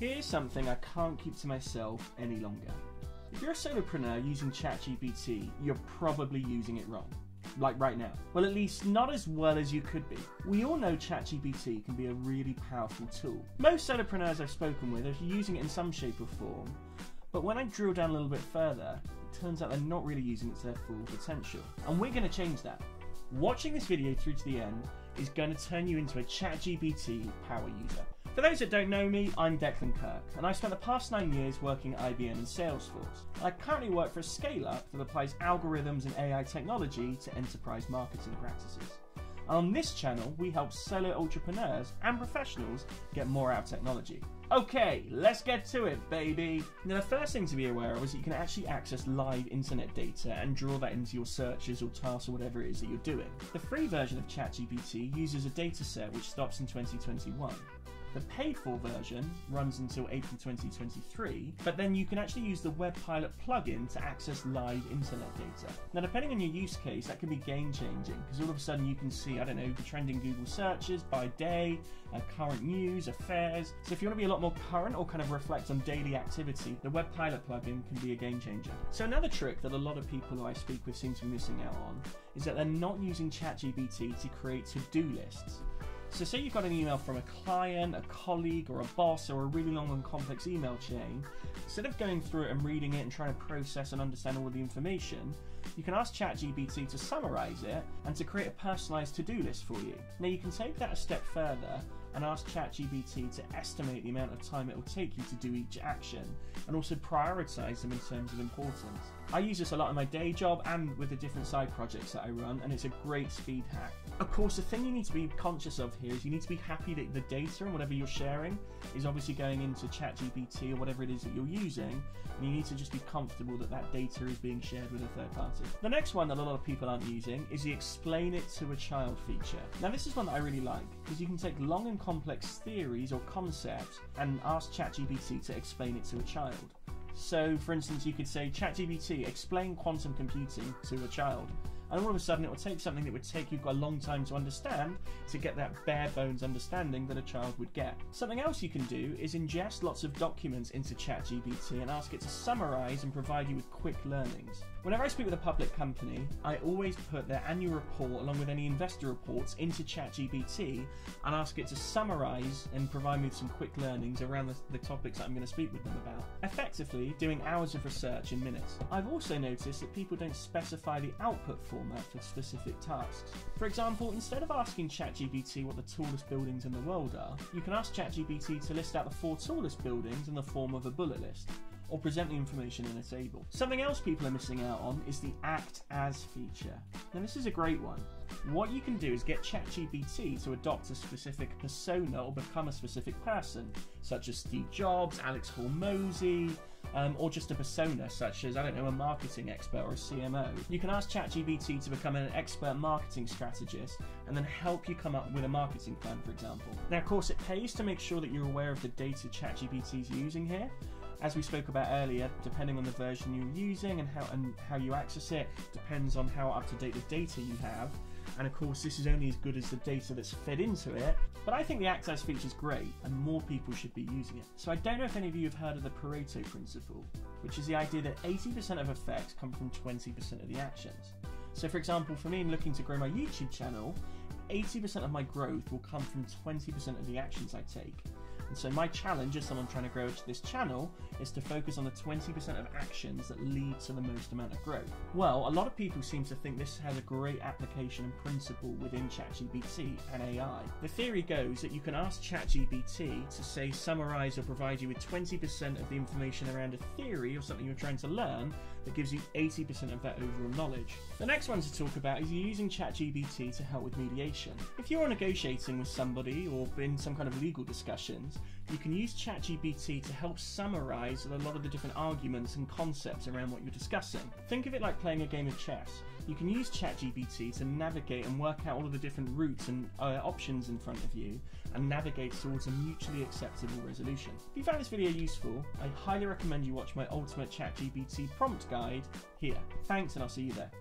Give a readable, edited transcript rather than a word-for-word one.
Here's something I can't keep to myself any longer. If you're a solopreneur using ChatGPT, you're probably using it wrong. Like right now. Well, at least not as well as you could be. We all know ChatGPT can be a really powerful tool. Most solopreneurs I've spoken with are using it in some shape or form, but when I drill down a little bit further, it turns out they're not really using it to their full potential. And we're going to change that. Watching this video through to the end is going to turn you into a ChatGPT power user. For those that don't know me, I'm Declan Kirk, and I've spent the past 9 years working at IBM and Salesforce. I currently work for a scale-up that applies algorithms and AI technology to enterprise marketing practices. And on this channel, we help solo entrepreneurs and professionals get more out of technology. Okay, let's get to it, baby! Now, the first thing to be aware of is that you can actually access live internet data and draw that into your searches or tasks or whatever it is that you're doing. The free version of ChatGPT uses a dataset which stops in 2021. The paid-for version runs until April 2023, but then you can actually use the WebPilot plugin to access live internet data. Now, depending on your use case, that can be game-changing, because all of a sudden you can see, I don't know, the trending Google searches by day, current news, affairs. So if you want to be a lot more current or kind of reflect on daily activity, the WebPilot plugin can be a game-changer. So another trick that a lot of people who I speak with seem to be missing out on is that they're not using ChatGPT to create to-do lists. So say you've got an email from a client, a colleague, or a boss, or a really long and complex email chain. Instead of going through it and reading it and trying to process and understand all of the information, you can ask ChatGPT to summarize it and to create a personalized to-do list for you. Now you can take that a step further and ask ChatGPT to estimate the amount of time it will take you to do each action and also prioritize them in terms of importance. I use this a lot in my day job and with the different side projects that I run, and it's a great speed hack. Of course, the thing you need to be conscious of here is you need to be happy that the data and whatever you're sharing is obviously going into ChatGPT or whatever it is that you're using, and you need to just be comfortable that that data is being shared with a third party. The next one that a lot of people aren't using is the explain it to a child feature. Now this is one that I really like, because you can take long and complex theories or concepts and ask ChatGPT to explain it to a child. So for instance, you could say, ChatGPT, explain quantum computing to a child. And all of a sudden it will take something that would take you a long time to understand to get that bare bones understanding that a child would get. Something else you can do is ingest lots of documents into ChatGPT and ask it to summarize and provide you with quick learnings. Whenever I speak with a public company, I always put their annual report along with any investor reports into ChatGPT and ask it to summarize and provide me with some quick learnings around the topics that I'm going to speak with them about. Effectively doing hours of research in minutes. I've also noticed that people don't specify the output format for specific tasks. For example, instead of asking ChatGPT what the tallest buildings in the world are, you can ask ChatGPT to list out the 4 tallest buildings in the form of a bullet list, or present the information in a table. Something else people are missing out on is the Act As feature. Now this is a great one. What you can do is get ChatGPT to adopt a specific persona or become a specific person, such as Steve Jobs, Alex Hormozy, or just a persona such as, I don't know, a marketing expert or a CMO. You can ask ChatGPT to become an expert marketing strategist and then help you come up with a marketing plan, for example. Now, of course, it pays to make sure that you're aware of the data ChatGPT is using here. As we spoke about earlier, depending on the version you're using and how you access it, depends on how up-to-date the data you have. And of course, this is only as good as the data that's fed into it. But I think the Act As feature is great, and more people should be using it. So I don't know if any of you have heard of the Pareto principle, which is the idea that 80% of effects come from 20% of the actions. So for example, for me, in looking to grow my YouTube channel, 80% of my growth will come from 20% of the actions I take. And so my challenge as someone trying to grow this channel is to focus on the 20% of actions that lead to the most amount of growth. Well, a lot of people seem to think this has a great application and principle within ChatGPT and AI. The theory goes that you can ask ChatGPT to say summarize or provide you with 20% of the information around a theory or something you're trying to learn that gives you 80% of that overall knowledge. The next one to talk about is using ChatGPT to help with mediation. If you're negotiating with somebody or in some kind of legal discussions, you can use ChatGPT to help summarize a lot of the different arguments and concepts around what you're discussing. Think of it like playing a game of chess. You can use ChatGPT to navigate and work out all of the different routes and options in front of you and navigate towards a mutually acceptable resolution. If you found this video useful, I highly recommend you watch my ultimate ChatGPT prompt guide here. Thanks, and I'll see you there.